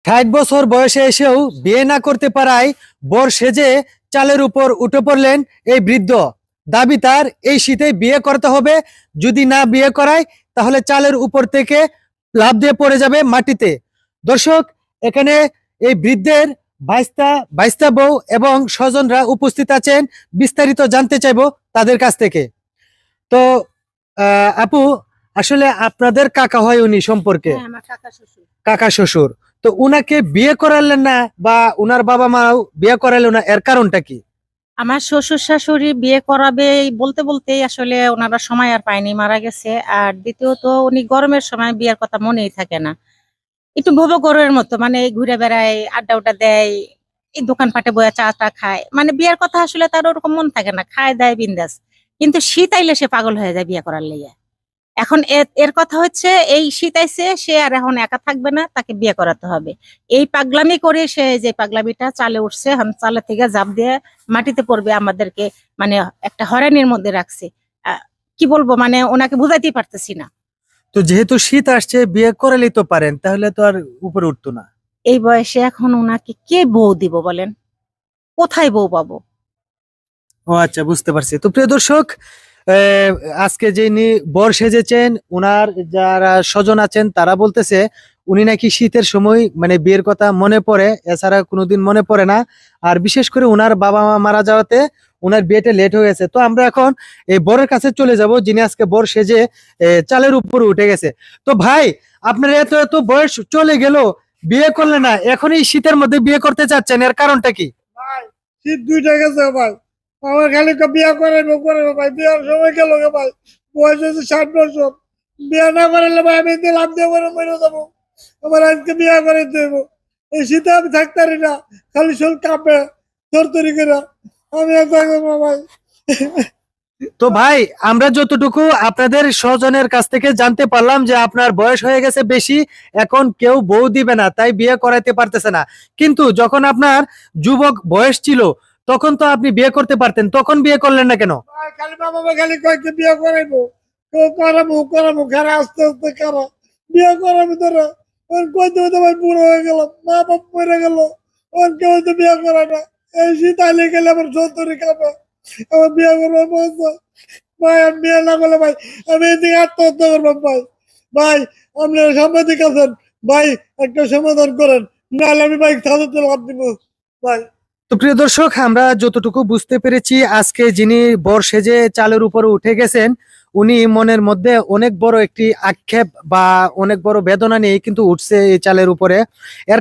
60 বছর বয়সে এসেও বিয়ে না করতে পারায় বর সেজে চালের উপর উঠে পড়লেন এই বৃদ্ধ। দাবি তার এই শীতে বিয়ে করতে হবে, যদি না বিয়ে করায় তাহলে চালের উপর থেকে লাফ দিয়ে পড়ে যাবে মাটিতে। দর্শক, এখানে এই বৃদ্ধের ভাইস্তা ভাইস্তা বউ এবং স্বজনরা উপস্থিত আছেন, বিস্তারিত জানতে চাইবো তাদের কাছ থেকে। তো আপু, আসলে আপনাদের কাকা হয় উনি সম্পর্কে? হ্যাঁ, আমার কাকা শ্বশুর। কাকা শ্বশুর। তো উনাকে বিয়ে করালেন না বা উনার বাবা মাও বিয়ে করালেন না, এর কারণটা কি? আমার শ্বশুর শাশুড়ি বিয়ে করাবে এই বলতে বলতেই আসলে ওনারা সময় আর পায়নি, মারা গেছে। আর দ্বিতীয়ত উনি গরমের সময় বিয়ের কথা মনেই থাকে না, একটু ভব গরমের মতো, মানে এই ঘুরে বেড়ায়, আড্ডা উড্ডা দেয়, এই দোকানপাটে বয়ে চা টা খায়, মানে বিয়ের কথা আসলে তার ওরকম মন থাকে না, খায় দায় বিন্দাস। কিন্তু শীত আইলে সে পাগল হয়ে যায় বিয়ে করার লেগে। এখন এর কথা হচ্ছে এই শীত আইছে, সে আর এখন একা থাকবে না, তাকে বিয়ে করাতে হবে। এই পাগলামি করে সে যে পাগলামিটা চালে উঠছে, এখন চালে থেকে ঝাঁপ দিয়ে মাটিতে পড়বে, আমাদেরকে মানে একটা হয়রানির মধ্যে রাখছে। কি বলবো, মানে ওনাকে বুঝাইতেই পারতেছি না। তো যেহেতু শীত আসছে, বিয়ে করালেই তো পারেন, তাহলে তো আর উপরে উঠতো না। এই বয়সে এখন ওনাকে কে বউ দিব বলেন? কোথায় বউ পাবো? ও আচ্ছা, বুঝতে পারছি। তো প্রিয় দর্শক, আহ, আজকে যিনি বর সেজেছেন, উনার যারা স্বজন আছেন তারা বলতেছে উনি নাকি শীতের সময় মানে বিয়ের কথা মনে পড়ে, এছাড়া কোনোদিন মনে পড়ে না। আর বিশেষ করে উনার বাবা মা মারা যাওয়াতে উনার বিয়েটা লেট হয়ে গেছে। তো আমরা এখন এই বরের কাছে চলে যাব, যিনি আজকে বর সেজে চালের উপরে উঠে গেছে। তো ভাই, আপনার এত এত বয়স চলে গেল, বিয়ে করলে না, এখন এই শীতের মধ্যে বিয়ে করতে চাচ্ছেন, এর কারণটা কি? ভাই, শীত দুইটা গেছে ভাই। আমার খালি বিয়া করাইবো ভাই, বিয়ার সময় গেল গে ভাই। বয়স হচ্ছে 60 বছর। বিয়া না করাইলে ভাই আমি এতে লাভ দিয়ে মরে যাবো। আমার আজকে বিয়া করে দেব। এই শীতে আমি থাকতে পারি না, খালি শোল কাঁপে তরতরি করে। আমি আর থাকবো না ভাই। তো ভাই, আমরা যতটুকু আপনাদের স্বজনের কাছ থেকে জানতে পারলাম যে আপনার বয়স হয়ে গেছে বেশি, এখন কেউ বউ দিবে না, তাই বিয়ে করাইতে পারতেছে না। কিন্তু যখন আপনার যুবক বয়স ছিল, তখন তো আপনি বিয়ে করতে পারতেন, তখন বিয়ে করলেন না কেন? ভাই, খালি বাবা খালি কয়েকটা বিয়া করাইবো। করাবো খারা আস্তে আস্তে খারা বিয়া করাবো তোরা। কইতে হইতে ভাই বুড়ো হয়ে গেলাম, মা বাপ মরে গেল, ওর কেউ তো বিয়া করে না। এই শীত আইলে গেলে আমার সত্তরি খাবে, আমার বিয়া করবো বলছে। ভাই আমি বিয়ে না করলে ভাই আমি এদিকে আত্মহত্যা করবো ভাই। ভাই, আপনারা সাংবাদিক আছেন ভাই, একটা সমাধান করেন, নাহলে আমি ভাই সাজাতে লাভ দিব ভাই। তো প্রিয় দর্শক, আমরা যতটুকু বুঝতে পেরেছি, আজকে যিনি বর সেজে চালের উপরে উঠে গেছেন, উনি মনের মধ্যে অনেক বড় একটি আক্ষেপ বা অনেক বড় বেদনা নিয়ে কিন্তু উঠছে এই চালের উপরে। এর